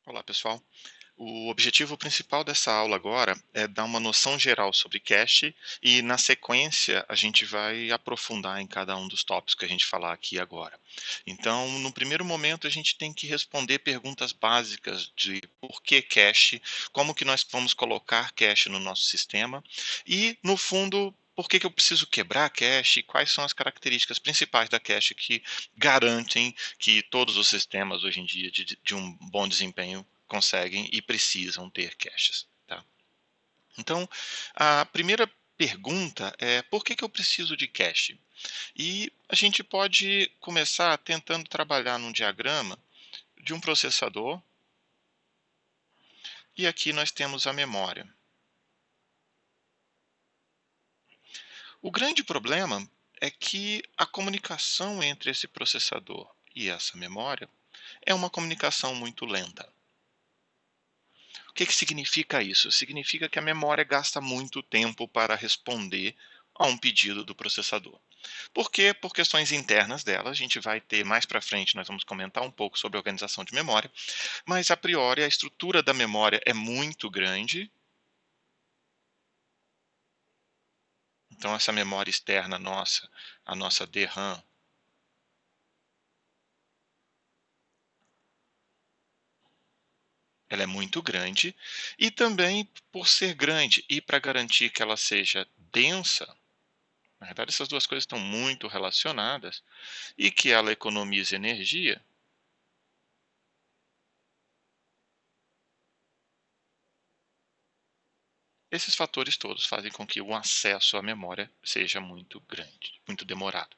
Olá, pessoal. O objetivo principal dessa aula agora é dar uma noção geral sobre cache e, na sequência, a gente vai aprofundar em cada um dos tópicos que a gente falar aqui agora. Então, no primeiro momento, a gente tem que responder perguntas básicas de por que cache, como que nós vamos colocar cache no nosso sistema e, no fundo, por que eu preciso quebrar cache, quais são as características principais da cache que garantem que todos os sistemas hoje em dia de um bom desempenho conseguem e precisam ter caches, tá? Então, a primeira pergunta é: por que eu preciso de cache? E a gente pode começar tentando trabalhar num diagrama de um processador, e aqui nós temos a memória. O grande problema é que a comunicação entre esse processador e essa memória é uma comunicação muito lenta. O que significa isso? Significa que a memória gasta muito tempo para responder a um pedido do processador. Por quê? Por questões internas dela, a gente vai ter mais para frente, nós vamos comentar um pouco sobre a organização de memória, mas a priori a estrutura da memória é muito grande, então essa memória externa nossa, a nossa DRAM, ela é muito grande, e também por ser grande e para garantir que ela seja densa, na verdade essas duas coisas estão muito relacionadas, e que ela economize energia, esses fatores todos fazem com que o acesso à memória seja muito grande, muito demorado.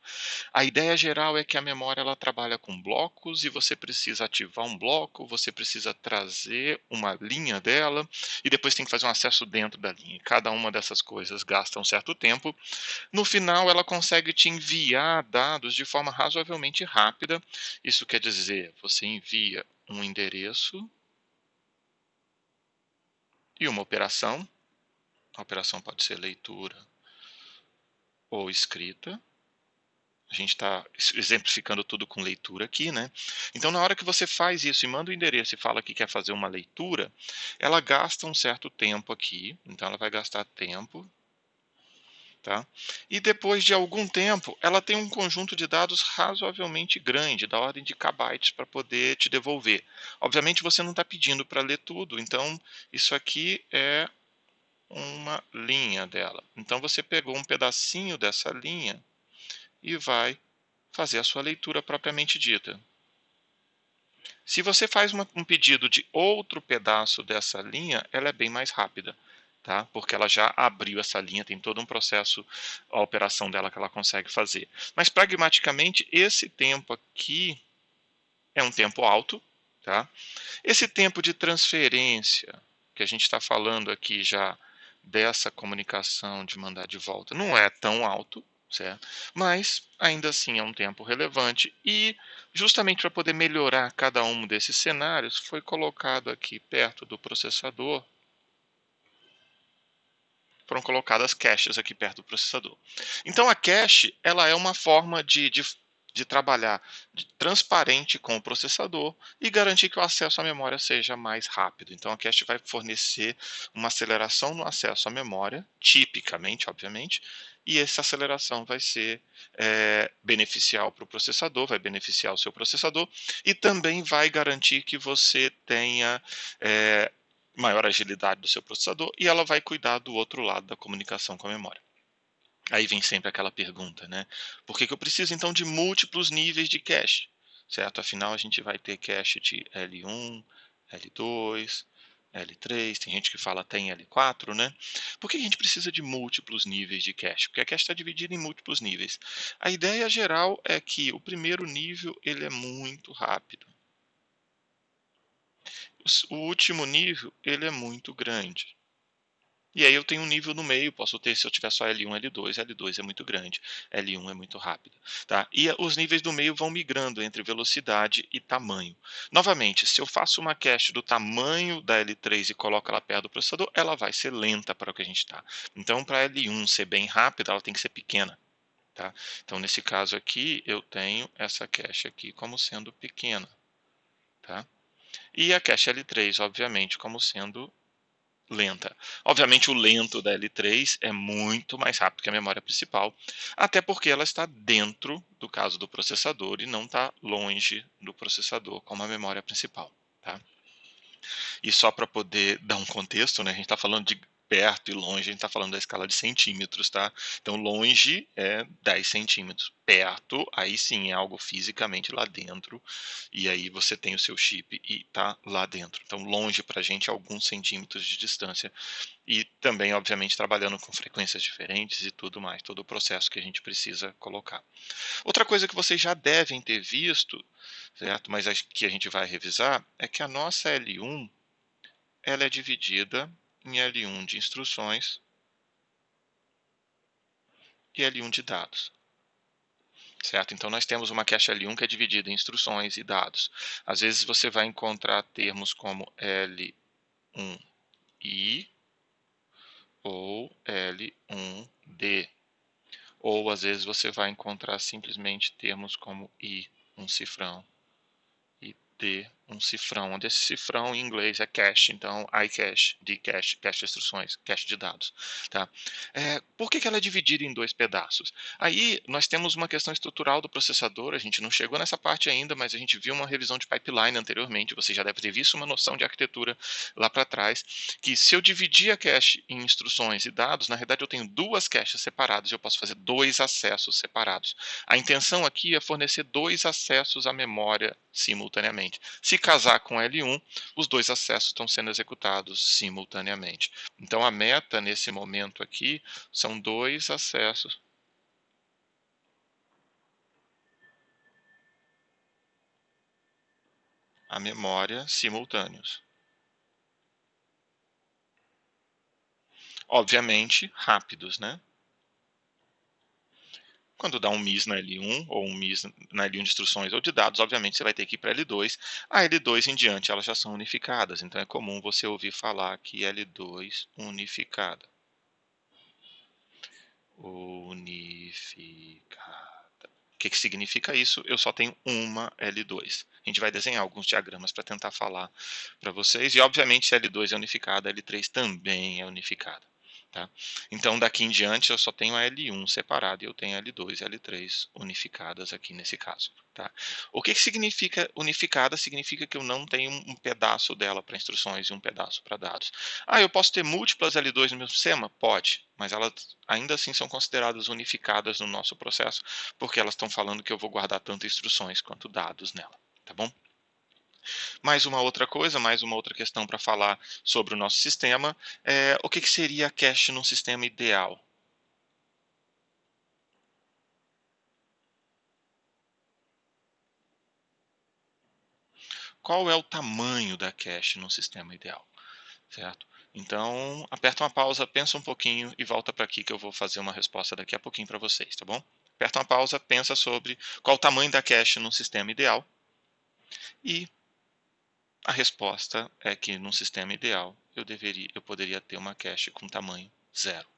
A ideia geral é que a memória ela trabalha com blocos e você precisa ativar um bloco, você precisa trazer uma linha dela e depois tem que fazer um acesso dentro da linha. Cada uma dessas coisas gasta um certo tempo. No final, ela consegue te enviar dados de forma razoavelmente rápida. Isso quer dizer, você envia um endereço e uma operação. A operação pode ser leitura ou escrita. A gente está exemplificando tudo com leitura aqui, né? Então, na hora que você faz isso e manda o endereço e fala que quer fazer uma leitura, ela gasta um certo tempo aqui. Então, ela vai gastar tempo, tá? E depois de algum tempo, ela tem um conjunto de dados razoavelmente grande, da ordem de kbytes, para poder te devolver. Obviamente, você não está pedindo para ler tudo, então isso aqui é uma linha dela. Então, você pegou um pedacinho dessa linha e vai fazer a sua leitura propriamente dita. Se você faz um pedido de outro pedaço dessa linha, ela é bem mais rápida, tá? Porque ela já abriu essa linha, tem todo um processo, a operação dela que ela consegue fazer. Mas pragmaticamente, esse tempo aqui é um tempo alto, tá? Esse tempo de transferência que a gente está falando aqui já dessa comunicação de mandar de volta não é tão alto, certo? Mas ainda assim é um tempo relevante e justamente para poder melhorar cada um desses cenários foi colocado aqui perto do processador, foram colocadas caches aqui perto do processador. Então a cache ela é uma forma de trabalhar transparente com o processador e garantir que o acesso à memória seja mais rápido. Então a cache vai fornecer uma aceleração no acesso à memória, tipicamente, obviamente, e essa aceleração vai ser beneficial para o processador, vai beneficiar o seu processador e também vai garantir que você tenha maior agilidade do seu processador e ela vai cuidar do outro lado da comunicação com a memória. Aí vem sempre aquela pergunta, né? Por que eu preciso então de múltiplos níveis de cache? Certo? Afinal, a gente vai ter cache de L1, L2, L3, tem gente que fala até em L4, né? Por que a gente precisa de múltiplos níveis de cache? Porque a cache está dividida em múltiplos níveis. A ideia geral é que o primeiro nível ele é muito rápido. O último nível ele é muito grande. E aí eu tenho um nível no meio, posso ter, se eu tiver só L1, L2, L2 é muito grande, L1 é muito rápido. Tá? E os níveis do meio vão migrando entre velocidade e tamanho. Novamente, se eu faço uma cache do tamanho da L3 e coloco ela perto do processador, ela vai ser lenta para o que a gente está. Então, para a L1 ser bem rápida, ela tem que ser pequena. Tá? Então, nesse caso aqui, eu tenho essa cache aqui como sendo pequena. Tá? e a cache L3, obviamente, como sendo lenta. Obviamente, o lento da L3 é muito mais rápido que a memória principal, até porque ela está dentro do caso do processador e não está longe do processador, como a memória principal. Tá? E só para poder dar um contexto, né, a gente está falando de perto e longe, a gente está falando da escala de centímetros, tá? Então, longe é 10 centímetros. Perto, aí sim é algo fisicamente lá dentro, e aí você tem o seu chip e tá lá dentro. Então, longe para a gente é alguns centímetros de distância. E também, obviamente, trabalhando com frequências diferentes e tudo mais, todo o processo que a gente precisa colocar. Outra coisa que vocês já devem ter visto, certo? Mas que a gente vai revisar, é que a nossa L1 ela é dividida em L1 de instruções e L1 de dados. Certo? Então, nós temos uma cache L1 que é dividida em instruções e dados. Às vezes, você vai encontrar termos como L1I ou L1D. Ou, às vezes, você vai encontrar simplesmente termos como I, um cifrão, e D, um cifrão, onde esse cifrão em inglês é cache, então iCache, Dcache, cache de instruções, cache de dados. Tá? Por que ela é dividida em dois pedaços? Aí nós temos uma questão estrutural do processador, a gente não chegou nessa parte ainda, mas a gente viu uma revisão de pipeline anteriormente, você já deve ter visto uma noção de arquitetura lá para trás, que se eu dividir a cache em instruções e dados, na verdade eu tenho duas caches separadas e eu posso fazer dois acessos separados. A intenção aqui é fornecer dois acessos à memória simultaneamente. Se casar com L1, os dois acessos estão sendo executados simultaneamente. Então a meta nesse momento aqui são dois acessos à memória simultâneos. Obviamente rápidos, né? Quando dá um miss na L1 ou um miss na L1 de instruções ou de dados, obviamente você vai ter que ir para L2. A L2 em diante elas já são unificadas, então é comum você ouvir falar que L2 unificada. Unificada. O que significa isso? Eu só tenho uma L2. A gente vai desenhar alguns diagramas para tentar falar para vocês. E, obviamente, se a L2 é unificada, a L3 também é unificada. Tá? Então, daqui em diante, eu só tenho a L1 separada e eu tenho a L2 e a L3 unificadas aqui nesse caso. Tá? O que significa unificada? Significa que eu não tenho um pedaço dela para instruções e um pedaço para dados. Ah, eu posso ter múltiplas L2 no meu sistema? Pode, mas elas ainda assim são consideradas unificadas no nosso processo, porque elas estão falando que eu vou guardar tanto instruções quanto dados nela. Tá bom? Mais uma outra coisa, mais uma outra questão para falar sobre o nosso sistema. O que seria a cache num sistema ideal? Qual é o tamanho da cache num sistema ideal? Certo? Então, aperta uma pausa, pensa um pouquinho e volta para aqui que eu vou fazer uma resposta daqui a pouquinho para vocês, tá bom? Aperta uma pausa, pensa sobre qual o tamanho da cache num sistema ideal e a resposta é que num sistema ideal eu poderia ter uma cache com tamanho zero.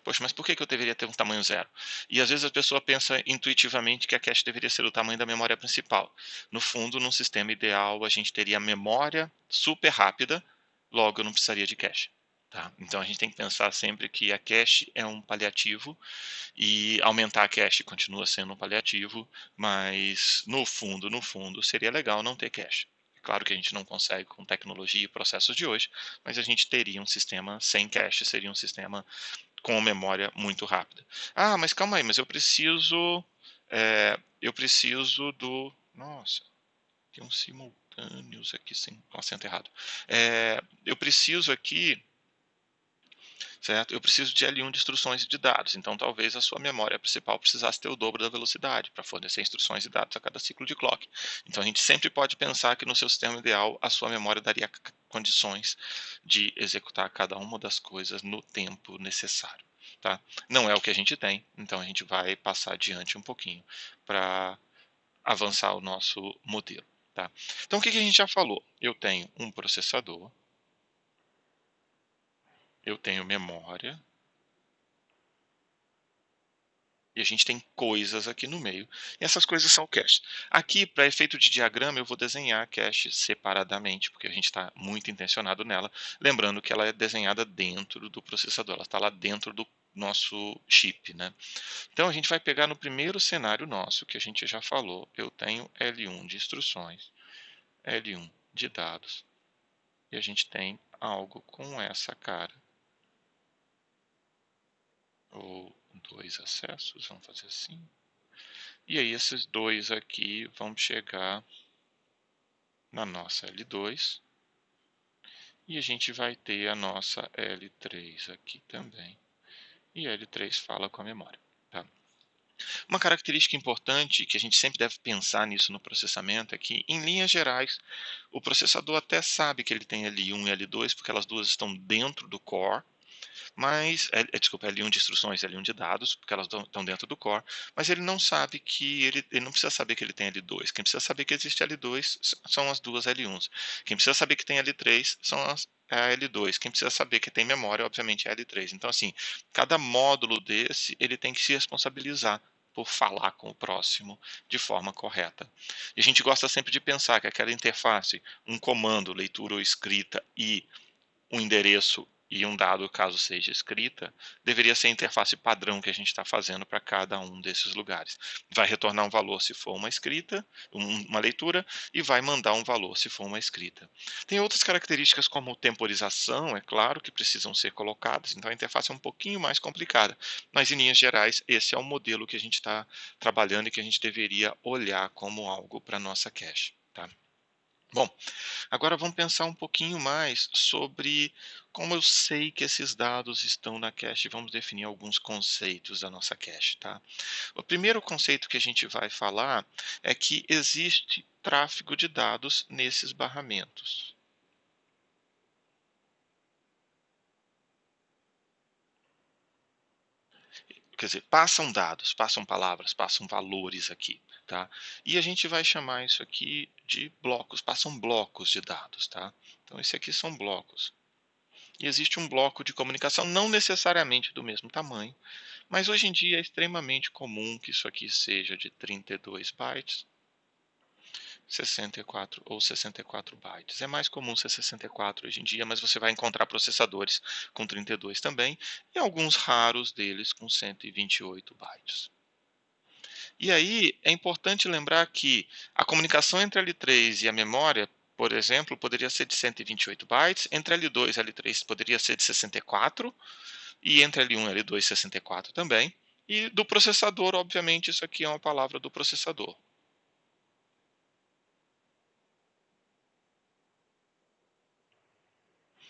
Poxa, mas por que eu deveria ter um tamanho zero? E às vezes a pessoa pensa intuitivamente que a cache deveria ser o tamanho da memória principal. No fundo, num sistema ideal, a gente teria memória super rápida, logo eu não precisaria de cache. Tá? Então a gente tem que pensar sempre que a cache é um paliativo e aumentar a cache continua sendo um paliativo, mas no fundo, seria legal não ter cache. É claro que a gente não consegue com tecnologia e processos de hoje, mas a gente teria um sistema sem cache, seria um sistema com memória muito rápida. Ah, mas calma aí, mas eu preciso do, nossa, tem um simultâneos aqui sem um acento errado. Eu preciso aqui, certo? Eu preciso de L1 de instruções e de dados, então talvez a sua memória principal precisasse ter o dobro da velocidade para fornecer instruções e dados a cada ciclo de clock. Então a gente sempre pode pensar que no seu sistema ideal a sua memória daria condições de executar cada uma das coisas no tempo necessário. Tá? Não é o que a gente tem, então a gente vai passar adiante um pouquinho para avançar o nosso modelo. Tá? Então o que a gente já falou? Eu tenho um processador, eu tenho memória, E a gente tem coisas aqui no meio, e essas coisas são caches. Aqui, para efeito de diagrama, eu vou desenhar a cache separadamente, porque a gente está muito intencionado nela. Lembrando que ela é desenhada dentro do processador, ela está lá dentro do nosso chip, né? Então a gente vai pegar no primeiro cenário nosso, que a gente já falou. Eu tenho L1 de instruções, L1 de dados, e a gente tem algo com essa cara, ou dois acessos, vamos fazer assim. E aí esses dois aqui vão chegar na nossa L2 e a gente vai ter a nossa L3 aqui também. E a L3 fala com a memória. Tá? Uma característica importante que a gente sempre deve pensar nisso no processamento é que, em linhas gerais, o processador até sabe que ele tem L1 e L2 porque elas duas estão dentro do core, mas desculpa, L1 de instruções, L1 de dados, porque elas estão dentro do core, mas ele não sabe que ele não precisa saber que ele tem L2. Quem precisa saber que existe L2 são as duas L1s. Quem precisa saber que tem L3 são a L2. Quem precisa saber que tem memória, obviamente, é L3. Então, assim, cada módulo desse, ele tem que se responsabilizar por falar com o próximo de forma correta. E a gente gosta sempre de pensar que aquela interface, um comando, leitura ou escrita e um endereço e um dado, caso seja escrita, deveria ser a interface padrão que a gente está fazendo para cada um desses lugares. Vai retornar um valor se for uma escrita, uma leitura, e vai mandar um valor se for uma escrita. Tem outras características como temporização, é claro, que precisam ser colocadas, então a interface é um pouquinho mais complicada, mas em linhas gerais esse é o modelo que a gente está trabalhando e que a gente deveria olhar como algo para a nossa cache. Tá? Bom, agora vamos pensar um pouquinho mais sobre como eu sei que esses dados estão na cache. Vamos definir alguns conceitos da nossa cache, tá? O primeiro conceito que a gente vai falar é que existe tráfego de dados nesses barramentos. Quer dizer, passam dados, passam palavras, passam valores aqui, tá? E a gente vai chamar isso aqui de blocos, passam blocos de dados, tá? Então, esse aqui são blocos. E existe um bloco de comunicação, não necessariamente do mesmo tamanho, mas hoje em dia é extremamente comum que isso aqui seja de 32 bytes, 64 ou 64 bytes. É mais comum ser 64 hoje em dia, mas você vai encontrar processadores com 32 também, e alguns raros deles com 128 bytes. E aí é importante lembrar que a comunicação entre L3 e a memória, por exemplo, poderia ser de 128 bytes, entre L2 e L3 poderia ser de 64, e entre L1 e L2 64 também. E do processador, obviamente, isso aqui é uma palavra do processador.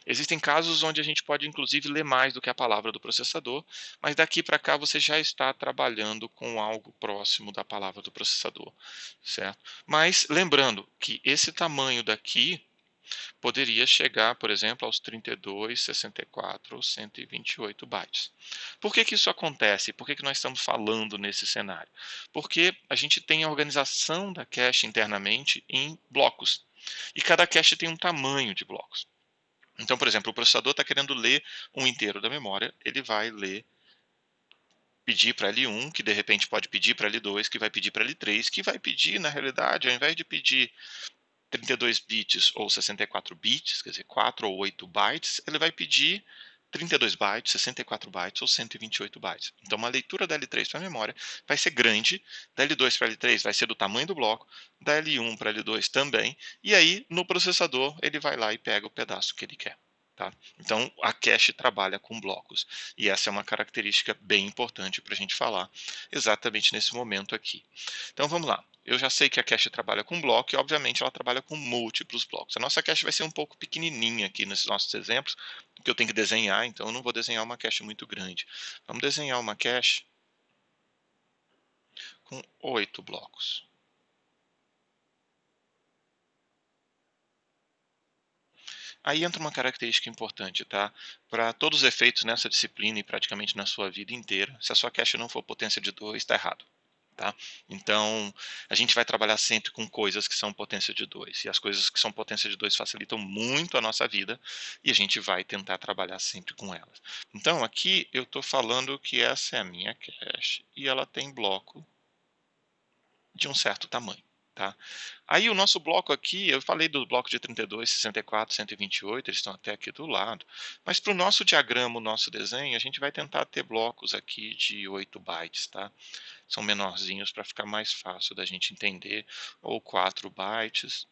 Existem casos onde a gente pode, inclusive, ler mais do que a palavra do processador, mas daqui para cá você já está trabalhando com algo próximo da palavra do processador, certo? Mas lembrando que esse tamanho daqui poderia chegar, por exemplo, aos 32, 64 ou 128 bytes. Por que isso acontece? Por que nós estamos falando nesse cenário? Porque a gente tem a organização da cache internamente em blocos, e cada cache tem um tamanho de blocos. Então, por exemplo, o processador está querendo ler um inteiro da memória, ele vai ler, pedir para L1, que de repente pode pedir para L2, que vai pedir para L3, que vai pedir, na realidade, ao invés de pedir 32 bits ou 64 bits, quer dizer, 4 ou 8 bytes, ele vai pedir 32 bytes, 64 bytes ou 128 bytes. Então, uma leitura da L3 para a memória vai ser grande, da L2 para L3 vai ser do tamanho do bloco, da L1 para L2 também, e aí no processador ele vai lá e pega o pedaço que ele quer. Tá? Então, a cache trabalha com blocos, e essa é uma característica bem importante para a gente falar exatamente nesse momento aqui. Então, vamos lá. Eu já sei que a cache trabalha com bloco e, obviamente, ela trabalha com múltiplos blocos. A nossa cache vai ser um pouco pequenininha aqui nesses nossos exemplos, porque eu tenho que desenhar, então eu não vou desenhar uma cache muito grande. Vamos desenhar uma cache com 8 blocos. Aí entra uma característica importante, tá? Para todos os efeitos nessa disciplina e praticamente na sua vida inteira, se a sua cache não for potência de 2, está errado. Tá? Então, a gente vai trabalhar sempre com coisas que são potência de 2, e as coisas que são potência de 2 facilitam muito a nossa vida, e a gente vai tentar trabalhar sempre com elas. Então, aqui eu estou falando que essa é a minha cache, e ela tem bloco de um certo tamanho. Tá? Aí o nosso bloco aqui, eu falei do bloco de 32, 64, 128, eles estão até aqui do lado, mas para o nosso diagrama, o nosso desenho, a gente vai tentar ter blocos aqui de 8 bytes, tá? São menorzinhos para ficar mais fácil da gente entender, ou 4 bytes.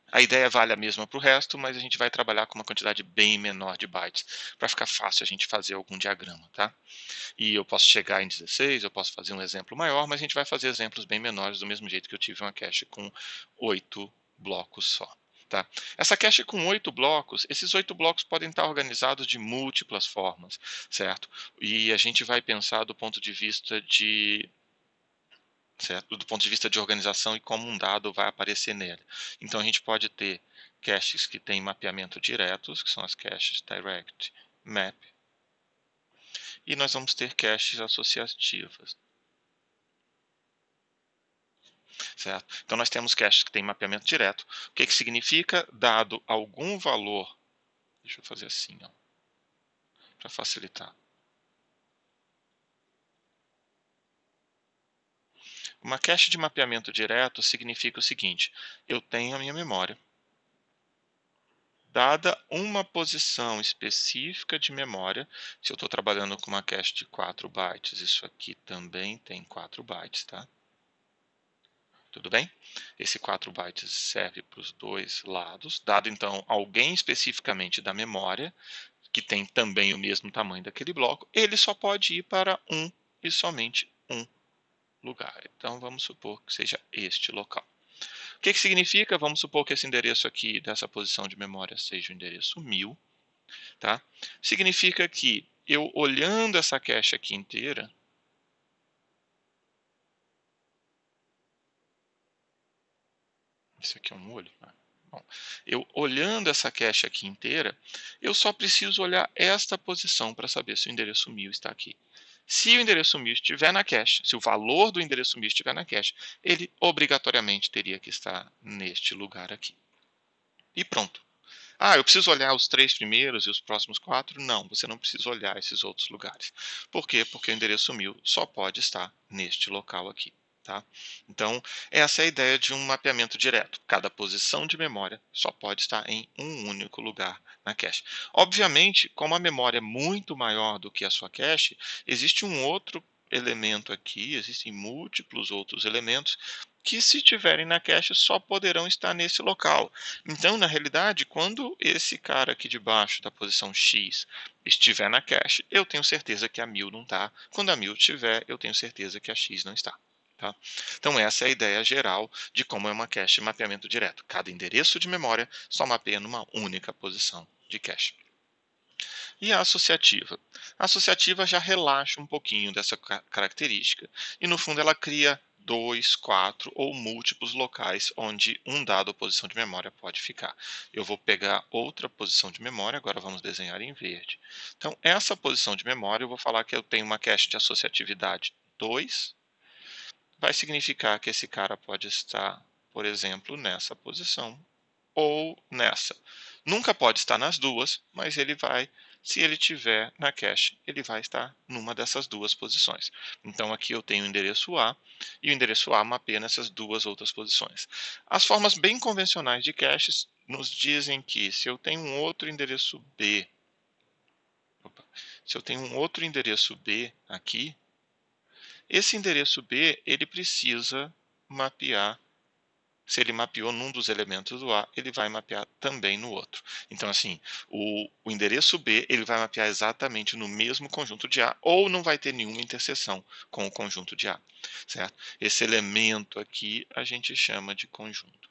A ideia vale a mesma para o resto, mas a gente vai trabalhar com uma quantidade bem menor de bytes, para ficar fácil a gente fazer algum diagrama, tá? E eu posso chegar em 16, eu posso fazer um exemplo maior, mas a gente vai fazer exemplos bem menores, do mesmo jeito que eu tive uma cache com 8 blocos só. Tá? Essa cache com 8 blocos, esses 8 blocos podem estar organizados de múltiplas formas, certo? E a gente vai pensar do ponto de vista de certo? Do ponto de vista de organização e como um dado vai aparecer nele. Então a gente pode ter caches que têm mapeamento diretos, que são as caches Direct Map, e nós vamos ter caches associativas. Certo? Então nós temos caches que têm mapeamento direto. O que significa? Dado algum valor, deixa eu fazer assim, para facilitar. Uma cache de mapeamento direto significa o seguinte: eu tenho a minha memória. Dada uma posição específica de memória, se eu estou trabalhando com uma cache de 4 bytes, isso aqui também tem 4 bytes, tá? Tudo bem? Esse 4 bytes serve para os dois lados. Dado então alguém especificamente da memória, que tem também o mesmo tamanho daquele bloco, ele só pode ir para um e somente um lugar. Então vamos supor que seja este local. O que significa? Vamos supor que esse endereço aqui dessa posição de memória seja o endereço 1000. Tá? Significa que eu olhando essa cache aqui inteira, isso aqui é um olho, né? Bom, eu olhando essa cache aqui inteira, eu só preciso olhar esta posição para saber se o endereço 1000 está aqui. Se o endereço 1000 estiver na cache, se o valor do endereço 1000 estiver na cache, ele obrigatoriamente teria que estar neste lugar aqui. E pronto. Ah, eu preciso olhar os 3 primeiros e os próximos 4? Não, você não precisa olhar esses outros lugares. Por quê? Porque o endereço 1000 só pode estar neste local aqui. Tá? Então, essa é a ideia de um mapeamento direto. Cada posição de memória só pode estar em um único lugar na cache. Obviamente, como a memória é muito maior do que a sua cache, existe um outro elemento aqui, existem múltiplos outros elementos que, se estiverem na cache, só poderão estar nesse local. Então, na realidade, quando esse cara aqui de baixo da posição X estiver na cache, eu tenho certeza que a 1000 não está. Quando a 1000 estiver, eu tenho certeza que a X não está. Tá? Então, essa é a ideia geral de como é uma cache de mapeamento direto. Cada endereço de memória só mapeia numa única posição de cache. E a associativa? A associativa já relaxa um pouquinho dessa característica e, no fundo, ela cria 2, 4 ou múltiplos locais onde um dado posição de memória pode ficar. Eu vou pegar outra posição de memória, agora vamos desenhar em verde. Então, essa posição de memória, eu vou falar que eu tenho uma cache de associatividade 2, vai significar que esse cara pode estar, por exemplo, nessa posição ou nessa. Nunca pode estar nas duas, mas ele vai, se ele tiver na cache, ele vai estar numa dessas duas posições. Então aqui eu tenho o endereço A, e o endereço A mapeia nessas duas outras posições. As formas bem convencionais de caches nos dizem que se eu tenho um outro endereço B, se eu tenho um outro endereço B aqui, esse endereço B ele precisa mapear. Se ele mapeou num dos elementos do A, ele vai mapear também no outro. Então, assim, o endereço B ele vai mapear exatamente no mesmo conjunto de A, ou não vai ter nenhuma interseção com o conjunto de A, certo? Esse elemento aqui a gente chama de conjunto.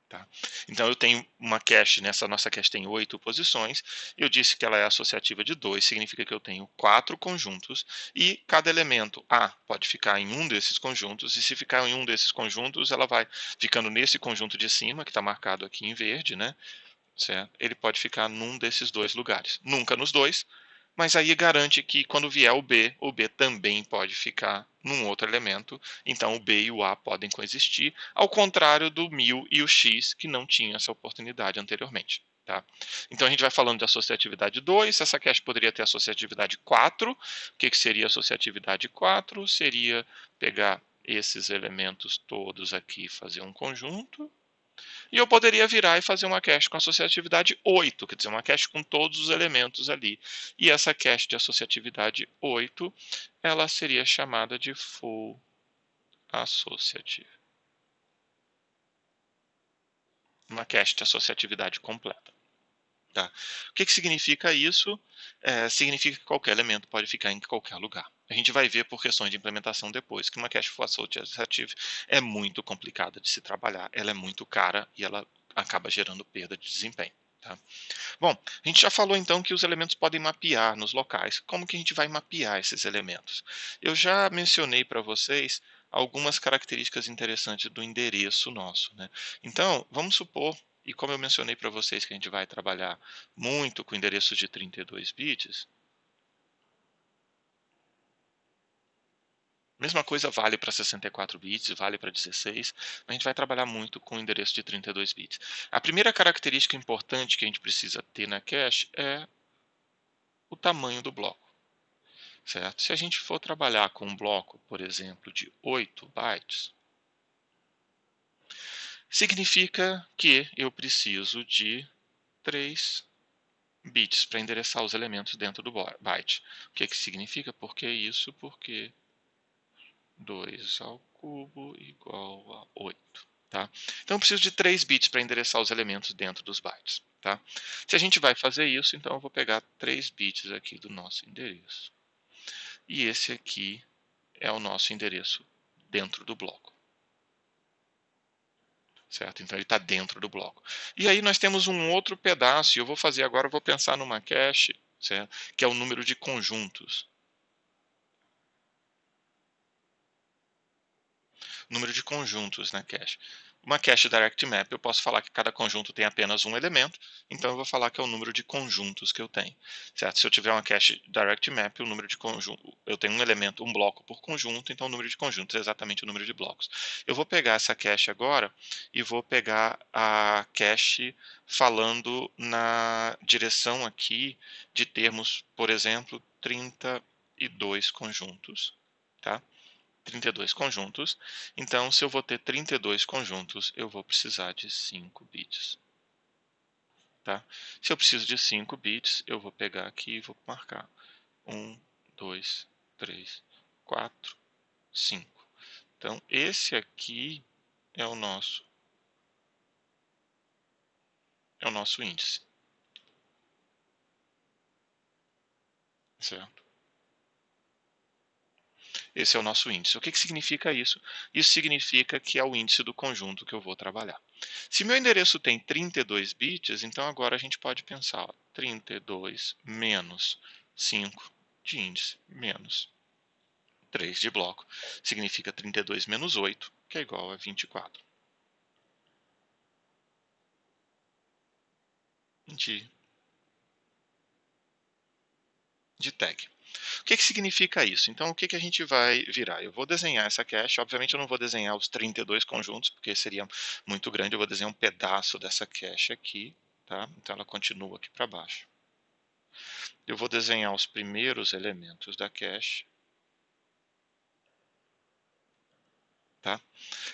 Tá? Então eu tenho uma cache, nessa nossa cache tem 8 posições, eu disse que ela é associativa de 2, significa que eu tenho 4 conjuntos, e cada elemento A pode ficar em um desses conjuntos, e se ficar em um desses conjuntos, ela vai ficando nesse conjunto de cima, que está marcado aqui em verde, né? Certo? Ele pode ficar num desses dois lugares. Nunca nos dois, mas aí garante que quando vier o B também pode ficar num outro elemento, então o B e o A podem coexistir, ao contrário do 1000 e o X, que não tinha essa oportunidade anteriormente. Tá? Então a gente vai falando de associatividade 2, essa cache poderia ter associatividade 4. O que seria associatividade 4? Seria pegar esses elementos todos aqui e fazer um conjunto. E eu poderia virar e fazer uma cache com associatividade 8, quer dizer, uma cache com todos os elementos ali. E essa cache de associatividade 8, ela seria chamada de full associative. Uma cache de associatividade completa. Tá? O que significa isso? Significa que qualquer elemento pode ficar em qualquer lugar. A gente vai ver por questões de implementação depois que uma cache full associative é muito complicada de se trabalhar, ela é muito cara e ela acaba gerando perda de desempenho. Tá? Bom, a gente já falou então que os elementos podem mapear nos locais. Como que a gente vai mapear esses elementos? Eu já mencionei para vocês algumas características interessantes do endereço nosso. Né? Então, vamos supor, e como eu mencionei para vocês que a gente vai trabalhar muito com endereços de 32 bits, mesma coisa vale para 64 bits, vale para 16, mas a gente vai trabalhar muito com endereço de 32 bits. A primeira característica importante que a gente precisa ter na cache é o tamanho do bloco. Certo? Se a gente for trabalhar com um bloco, por exemplo, de 8 bytes, significa que eu preciso de 3 bits para endereçar os elementos dentro do byte. O que significa? Por que isso? Porque 2 ao cubo igual a 8. Tá? Então eu preciso de 3 bits para endereçar os elementos dentro dos bytes. Tá? Se a gente vai fazer isso, então eu vou pegar 3 bits aqui do nosso endereço. E esse aqui é o nosso endereço dentro do bloco. Certo? Então ele está dentro do bloco. E aí nós temos um outro pedaço, e eu vou fazer agora, eu vou pensar numa cache, certo? Que é o número de conjuntos. Número de conjuntos na cache. Uma cache direct map, eu posso falar que cada conjunto tem apenas um elemento, então eu vou falar que é o número de conjuntos que eu tenho. Certo? Se eu tiver uma cache direct map, o número de conjunto, eu tenho um elemento, um bloco por conjunto, então o número de conjuntos é exatamente o número de blocos. Eu vou pegar essa cache agora e vou pegar a cache falando na direção aqui de termos, por exemplo, 32 conjuntos, tá? 32 conjuntos. Então, se eu vou ter 32 conjuntos, eu vou precisar de 5 bits. Tá? Se eu preciso de 5 bits, eu vou pegar aqui e vou marcar 1, 2, 3, 4, 5. Então, esse aqui é o nosso índice. Certo? Esse é o nosso índice. O que significa isso? Isso significa que é o índice do conjunto que eu vou trabalhar. Se meu endereço tem 32 bits, então agora a gente pode pensar, ó, 32 menos 5 de índice, menos 3 de bloco, significa 32 menos 8, que é igual a 24. De tag. O que significa isso? Então, o que a gente vai virar? Eu vou desenhar essa cache. Obviamente, eu não vou desenhar os 32 conjuntos, porque seria muito grande. Eu vou desenhar um pedaço dessa cache aqui. Tá? Então, ela continua aqui para baixo. Eu vou desenhar os primeiros elementos da cache. Tá?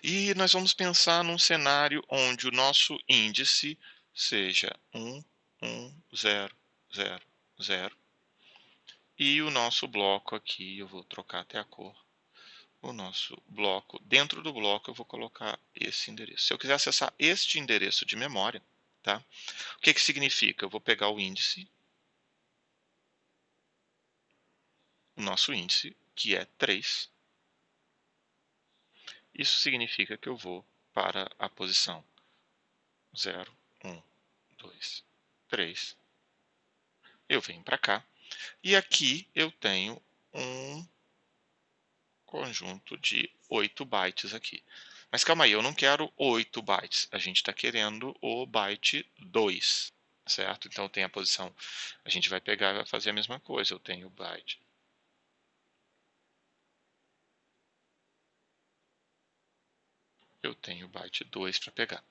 E nós vamos pensar num cenário onde o nosso índice seja 1, 1, 0, 0, 0. E o nosso bloco aqui, eu vou trocar até a cor. O nosso bloco, dentro do bloco eu vou colocar esse endereço. Se eu quiser acessar este endereço de memória, tá? O que significa? Eu vou pegar o índice, o nosso índice, que é 3. Isso significa que eu vou para a posição 0, 1, 2, 3. Eu venho para cá. E aqui eu tenho um conjunto de 8 bytes aqui. Mas calma aí, eu não quero 8 bytes. A gente está querendo o byte 2. certo? Então tem a posição, a gente vai pegar e vai fazer a mesma coisa. Eu tenho o byte. Eu tenho o byte 2 para pegar.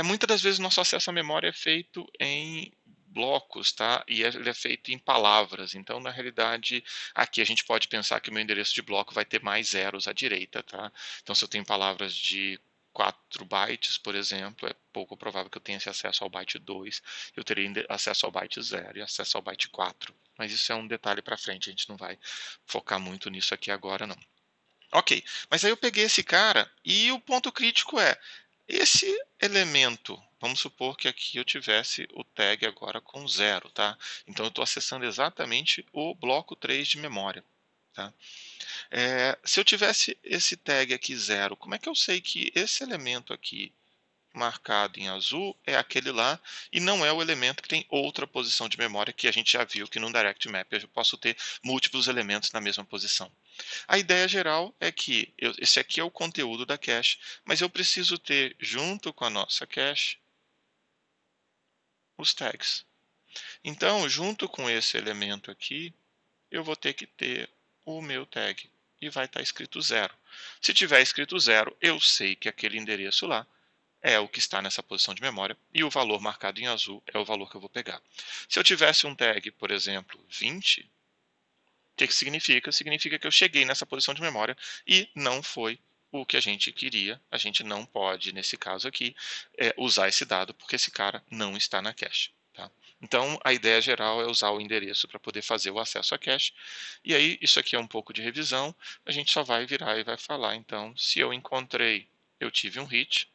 Muitas das vezes nosso acesso à memória é feito em blocos, tá? E ele é feito em palavras. Então, na realidade, aqui a gente pode pensar que o meu endereço de bloco vai ter mais zeros à direita, tá? Então, se eu tenho palavras de 4 bytes, por exemplo, é pouco provável que eu tenha esse acesso ao byte 2. Eu teria acesso ao byte 0 e acesso ao byte 4. Mas isso é um detalhe para frente, a gente não vai focar muito nisso aqui agora, não. Ok, mas aí eu peguei esse cara e o ponto crítico é esse elemento. Vamos supor que aqui eu tivesse o tag agora com 0, tá? Então eu estou acessando exatamente o bloco 3 de memória. Tá? Se eu tivesse esse tag aqui 0, como é que eu sei que esse elemento aqui marcado em azul é aquele lá e não é o elemento que tem outra posição de memória que a gente já viu que no Direct Map eu posso ter múltiplos elementos na mesma posição. A ideia geral é que esse aqui é o conteúdo da cache, mas eu preciso ter junto com a nossa cache os tags. Então, junto com esse elemento aqui, eu vou ter que ter o meu tag e vai estar escrito 0. Se tiver escrito 0, eu sei que aquele endereço lá é o que está nessa posição de memória e o valor marcado em azul é o valor que eu vou pegar. Se eu tivesse um tag, por exemplo, 20, o que significa? Significa que eu cheguei nessa posição de memória e não foi o que a gente queria. A gente não pode, nesse caso aqui, usar esse dado porque esse cara não está na cache. Tá? Então, a ideia geral é usar o endereço para poder fazer o acesso à cache. E aí, isso aqui é um pouco de revisão. A gente só vai virar e vai falar. Então, se eu encontrei, eu tive um hit.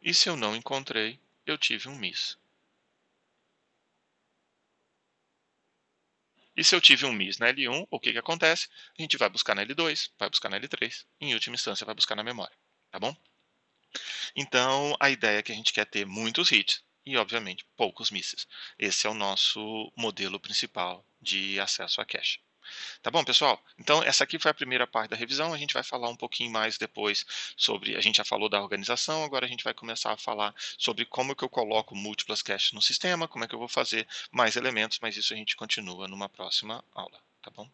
E se eu não encontrei, eu tive um miss. E se eu tive um miss na L1, o que acontece? A gente vai buscar na L2, vai buscar na L3, e em última instância vai buscar na memória, tá bom? Então, a ideia é que a gente quer ter muitos hits e, obviamente, poucos misses. Esse é o nosso modelo principal de acesso a cache. Tá bom, pessoal? Então, essa aqui foi a primeira parte da revisão. A gente vai falar um pouquinho mais depois sobre. A gente já falou da organização, agora a gente vai começar a falar sobre como que eu coloco múltiplas caches no sistema, como é que eu vou fazer mais elementos, mas isso a gente continua numa próxima aula, tá bom?